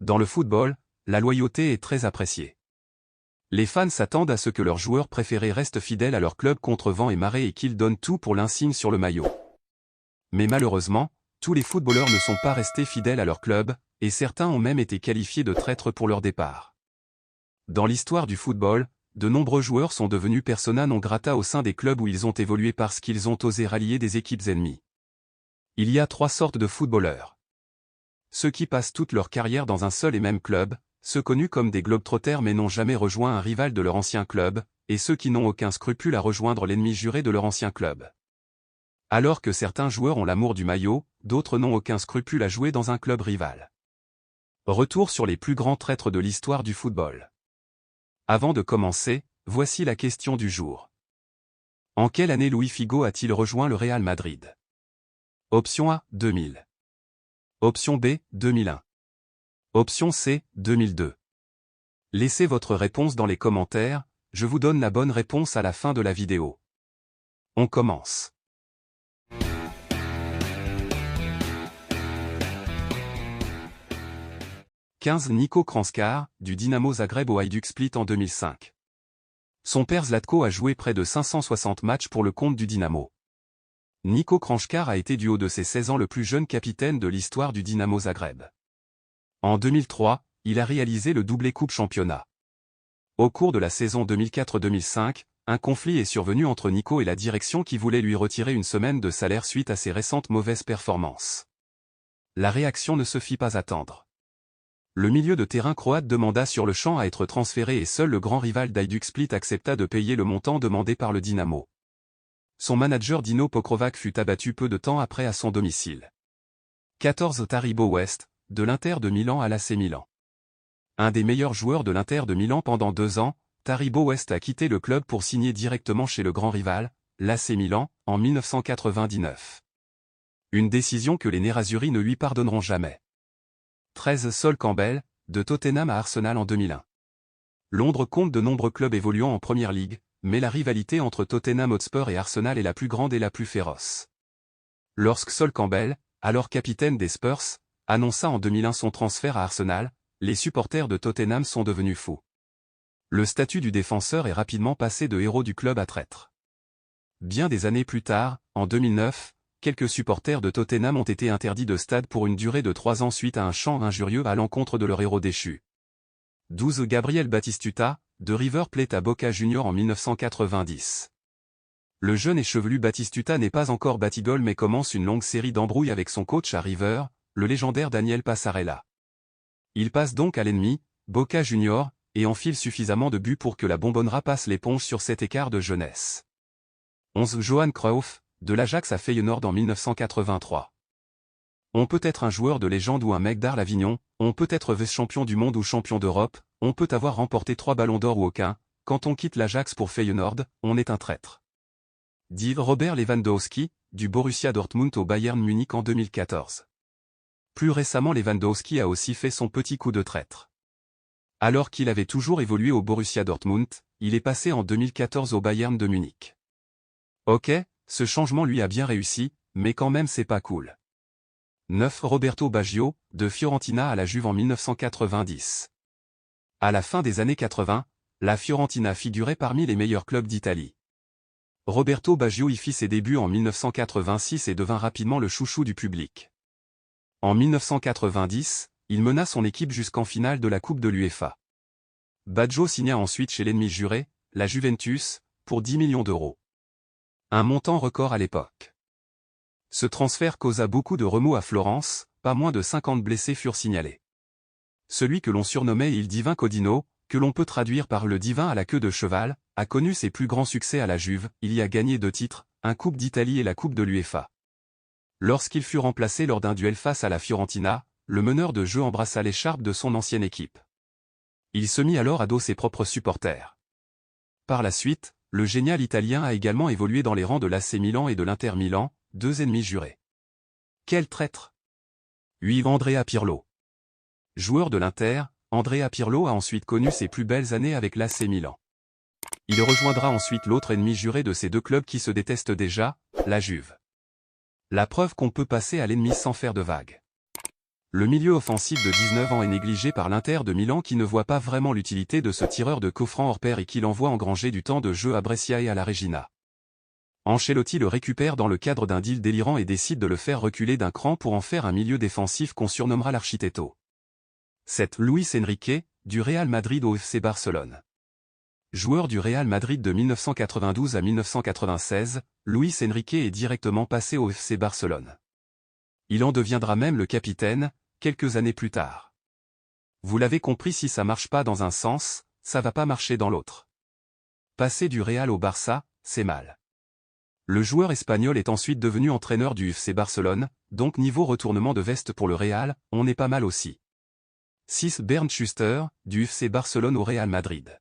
Dans le football, la loyauté est très appréciée. Les fans s'attendent à ce que leurs joueurs préférés restent fidèles à leur club contre vent et marée et qu'ils donnent tout pour l'insigne sur le maillot. Mais malheureusement, tous les footballeurs ne sont pas restés fidèles à leur club, et certains ont même été qualifiés de traîtres pour leur départ. Dans l'histoire du football, de nombreux joueurs sont devenus persona non grata au sein des clubs où ils ont évolué parce qu'ils ont osé rallier des équipes ennemies. Il y a 3 sortes de footballeurs. Ceux qui passent toute leur carrière dans un seul et même club, ceux connus comme des globetrotters mais n'ont jamais rejoint un rival de leur ancien club, et ceux qui n'ont aucun scrupule à rejoindre l'ennemi juré de leur ancien club. Alors que certains joueurs ont l'amour du maillot, d'autres n'ont aucun scrupule à jouer dans un club rival. Retour sur les plus grands traîtres de l'histoire du football. Avant de commencer, voici la question du jour. En quelle année Luis Figo a-t-il rejoint le Real Madrid? Option A, 2000. Option B, 2001. Option C, 2002. Laissez votre réponse dans les commentaires, je vous donne la bonne réponse à la fin de la vidéo. On commence. 15 Niko Kranjčar, du Dinamo Zagreb au Hajduk Split en 2005. Son père Zlatko a joué près de 560 matchs pour le compte du Dinamo. Niko Kranjčar a été du haut de ses 16 ans le plus jeune capitaine de l'histoire du Dinamo Zagreb. En 2003, il a réalisé le doublé Coupe Championnat. Au cours de la saison 2004-2005, un conflit est survenu entre Niko et la direction qui voulait lui retirer une semaine de salaire suite à ses récentes mauvaises performances. La réaction ne se fit pas attendre. Le milieu de terrain croate demanda sur le champ à être transféré et seul le grand rival d'Hajduk Split accepta de payer le montant demandé par le Dinamo. Son manager Dino Pokrovac fut abattu peu de temps après à son domicile. 14 Taribo West, de l'Inter de Milan à l'AC Milan. Un des meilleurs joueurs de l'Inter de Milan pendant 2 ans, Taribo West a quitté le club pour signer directement chez le grand rival, l'AC Milan, en 1999. Une décision que les Nerazzurri ne lui pardonneront jamais. 13 Sol Campbell, de Tottenham à Arsenal en 2001. Londres compte de nombreux clubs évoluant en Premier League, mais la rivalité entre Tottenham Hotspur et Arsenal est la plus grande et la plus féroce. Lorsque Sol Campbell, alors capitaine des Spurs, annonça en 2001 son transfert à Arsenal, les supporters de Tottenham sont devenus fous. Le statut du défenseur est rapidement passé de héros du club à traître. Bien des années plus tard, en 2009, quelques supporters de Tottenham ont été interdits de stade pour une durée de 3 ans suite à un chant injurieux à l'encontre de leur héros déchu. 12 Gabriel Batistuta, de River Plate à Boca Juniors en 1990. Le jeune et chevelu Batistuta n'est pas encore Batigol mais commence une longue série d'embrouilles avec son coach à River, le légendaire Daniel Passarella. Il passe donc à l'ennemi, Boca Juniors, et enfile suffisamment de buts pour que la Bombonera passe l'éponge sur cet écart de jeunesse. 11 Johan Cruyff, de l'Ajax à Feyenoord en 1983. On peut être un joueur de légende ou un mec d'art l'Avignon, on peut être vice-champion du monde ou champion d'Europe, on peut avoir remporté 3 ballons d'or ou aucun, quand on quitte l'Ajax pour Feyenoord, on est un traître. Dit Robert Lewandowski, du Borussia Dortmund au Bayern Munich en 2014. Plus récemment Lewandowski a aussi fait son petit coup de traître. Alors qu'il avait toujours évolué au Borussia Dortmund, il est passé en 2014 au Bayern de Munich. Ok, ce changement lui a bien réussi, mais quand même c'est pas cool. 9 Roberto Baggio, de Fiorentina à la Juve en 1990. À la fin des années 80, la Fiorentina figurait parmi les meilleurs clubs d'Italie. Roberto Baggio y fit ses débuts en 1986 et devint rapidement le chouchou du public. En 1990, il mena son équipe jusqu'en finale de la Coupe de l'UEFA. Baggio signa ensuite chez l'ennemi juré, la Juventus, pour 10 millions d'euros. Un montant record à l'époque. Ce transfert causa beaucoup de remous à Florence, pas moins de 50 blessés furent signalés. Celui que l'on surnommait Il Divin Codino, que l'on peut traduire par le divin à la queue de cheval, a connu ses plus grands succès à la Juve, il y a gagné 2 titres, un Coupe d'Italie et la Coupe de l'UEFA. Lorsqu'il fut remplacé lors d'un duel face à la Fiorentina, le meneur de jeu embrassa l'écharpe de son ancienne équipe. Il se mit alors à dos ses propres supporters. Par la suite, le génial Italien a également évolué dans les rangs de l'AC Milan et de l'Inter Milan, 2 ennemis jurés. Quel traître! 8 Andrea Pirlo. Joueur de l'Inter, Andrea Pirlo a ensuite connu ses plus belles années avec l'AC Milan. Il rejoindra ensuite l'autre ennemi juré de ces 2 clubs qui se détestent déjà, la Juve. La preuve qu'on peut passer à l'ennemi sans faire de vagues. Le milieu offensif de 19 ans est négligé par l'Inter de Milan qui ne voit pas vraiment l'utilité de ce tireur de coup franc hors pair et qui l'envoie engranger du temps de jeu à Brescia et à la Regina. Ancelotti le récupère dans le cadre d'un deal délirant et décide de le faire reculer d'un cran pour en faire un milieu défensif qu'on surnommera l'Architetto. C'est Luis Enrique, du Real Madrid au FC Barcelone. Joueur du Real Madrid de 1992 à 1996, Luis Enrique est directement passé au FC Barcelone. Il en deviendra même le capitaine, quelques années plus tard. Vous l'avez compris, si ça marche pas dans un sens, ça va pas marcher dans l'autre. Passer du Real au Barça, c'est mal. Le joueur espagnol est ensuite devenu entraîneur du FC Barcelone, donc niveau retournement de veste pour le Real, on est pas mal aussi. 6. Bernd Schuster, du FC Barcelone au Real Madrid.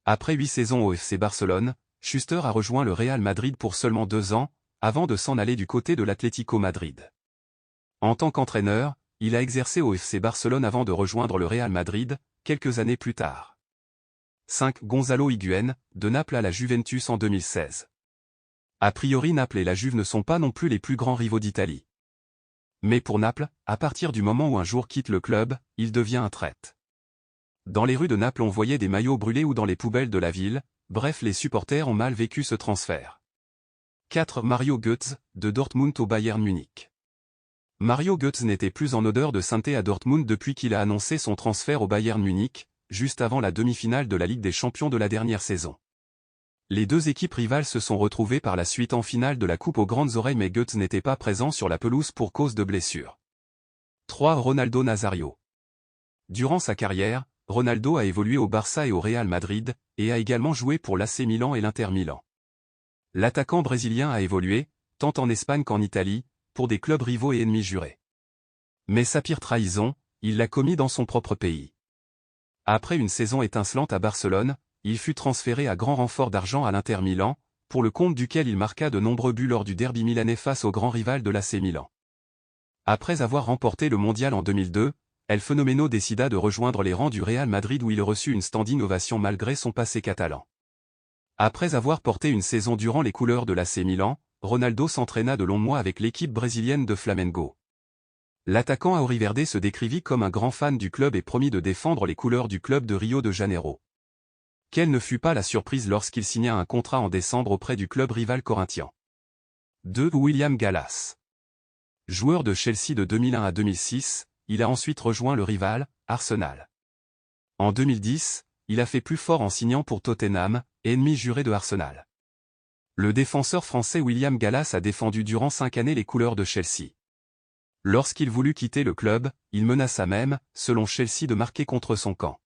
Après 8 saisons au FC Barcelone, Schuster a rejoint le Real Madrid pour seulement 2 ans, avant de s'en aller du côté de l'Atlético Madrid. En tant qu'entraîneur, il a exercé au FC Barcelone avant de rejoindre le Real Madrid, quelques années plus tard. 5. Gonzalo Higuaín, de Naples à la Juventus en 2016. A priori, Naples et la Juve ne sont pas non plus les plus grands rivaux d'Italie. Mais pour Naples, à partir du moment où un joueur quitte le club, il devient un traître. Dans les rues de Naples on voyait des maillots brûlés ou dans les poubelles de la ville, bref les supporters ont mal vécu ce transfert. 4. Mario Götze, de Dortmund au Bayern Munich. Mario Götze n'était plus en odeur de sainteté à Dortmund depuis qu'il a annoncé son transfert au Bayern Munich, juste avant la demi-finale de la Ligue des Champions de la dernière saison. Les deux équipes rivales se sont retrouvées par la suite en finale de la Coupe aux grandes oreilles mais Götze n'était pas présent sur la pelouse pour cause de blessure. 3. Ronaldo Nazario. Durant sa carrière, Ronaldo a évolué au Barça et au Real Madrid, et a également joué pour l'AC Milan et l'Inter Milan. L'attaquant brésilien a évolué, tant en Espagne qu'en Italie, pour des clubs rivaux et ennemis jurés. Mais sa pire trahison, il l'a commis dans son propre pays. Après une saison étincelante à Barcelone, il fut transféré à grand renfort d'argent à l'Inter Milan, pour le compte duquel il marqua de nombreux buts lors du derby milanais face au grand rival de l'AC Milan. Après avoir remporté le mondial en 2002, El Fenomeno décida de rejoindre les rangs du Real Madrid où il reçut une standing ovation malgré son passé catalan. Après avoir porté une saison durant les couleurs de l'AC Milan, Ronaldo s'entraîna de longs mois avec l'équipe brésilienne de Flamengo. L'attaquant auriverde se décrivit comme un grand fan du club et promit de défendre les couleurs du club de Rio de Janeiro. Quelle ne fut pas la surprise lorsqu'il signa un contrat en décembre auprès du club rival corinthien. 2. William Gallas. Joueur de Chelsea de 2001 à 2006, il a ensuite rejoint le rival, Arsenal. En 2010, il a fait plus fort en signant pour Tottenham, ennemi juré de Arsenal. Le défenseur français William Gallas a défendu durant 5 années les couleurs de Chelsea. Lorsqu'il voulut quitter le club, il menaça même, selon Chelsea, de marquer contre son camp.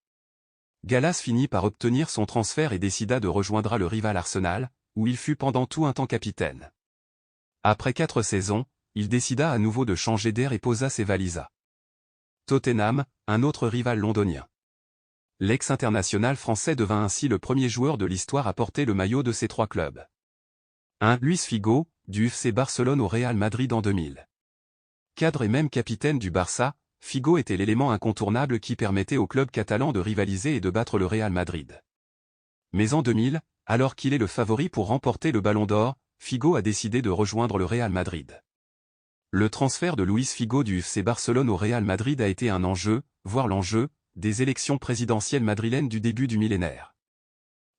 Gallas finit par obtenir son transfert et décida de rejoindre le rival Arsenal, où il fut pendant tout un temps capitaine. Après 4 saisons, il décida à nouveau de changer d'air et posa ses valises à Tottenham, un autre rival londonien. L'ex-international français devint ainsi le premier joueur de l'histoire à porter le maillot de ces 3 clubs. 1. Luis Figo, du FC Barcelone au Real Madrid en 2000. Cadre et même capitaine du Barça, Figo était l'élément incontournable qui permettait au club catalan de rivaliser et de battre le Real Madrid. Mais en 2000, alors qu'il est le favori pour remporter le Ballon d'Or, Figo a décidé de rejoindre le Real Madrid. Le transfert de Luis Figo du FC Barcelone au Real Madrid a été un enjeu, voire l'enjeu, des élections présidentielles madrilènes du début du millénaire.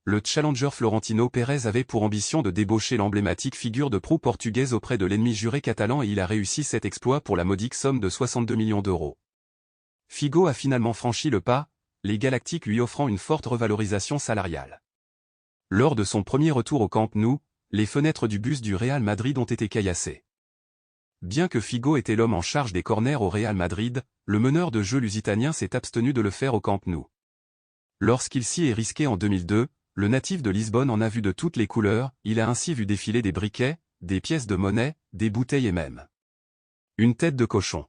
Le challenger Florentino Pérez avait pour ambition de débaucher l'emblématique figure de proue portugaise auprès de l'ennemi juré catalan et il a réussi cet exploit pour la modique somme de 62 millions d'euros. Figo a finalement franchi le pas, les Galactiques lui offrant une forte revalorisation salariale. Lors de son premier retour au Camp Nou, les fenêtres du bus du Real Madrid ont été caillassées. Bien que Figo était l'homme en charge des corners au Real Madrid, le meneur de jeu lusitanien s'est abstenu de le faire au Camp Nou. Lorsqu'il s'y est risqué en 2002, le natif de Lisbonne en a vu de toutes les couleurs, il a ainsi vu défiler des briquets, des pièces de monnaie, des bouteilles et même une tête de cochon.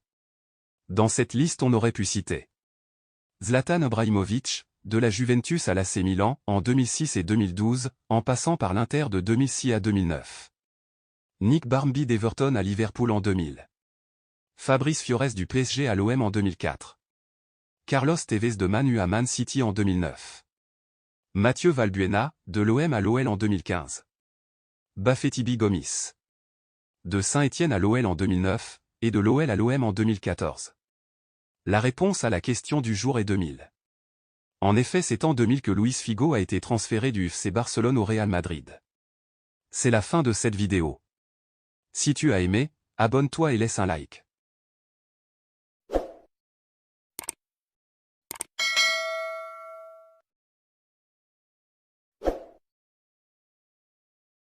Dans cette liste on aurait pu citer Zlatan Ibrahimović, de la Juventus à l'AC Milan, en 2006 et 2012, en passant par l'Inter de 2006 à 2009. Nick Barmby d'Everton à Liverpool en 2000. Fabrice Fiorez du PSG à l'OM en 2004. Carlos Tevez de Man U à Man City en 2009. Mathieu Valbuena, de l'OM à l'OL en 2015. Bafétibi Gomis. De Saint-Étienne à l'OL en 2009, et de l'OL à l'OM en 2014. La réponse à la question du jour est 2000. En effet, c'est en 2000 que Luis Figo a été transféré du FC Barcelone au Real Madrid. C'est la fin de cette vidéo. Si tu as aimé, abonne-toi et laisse un like.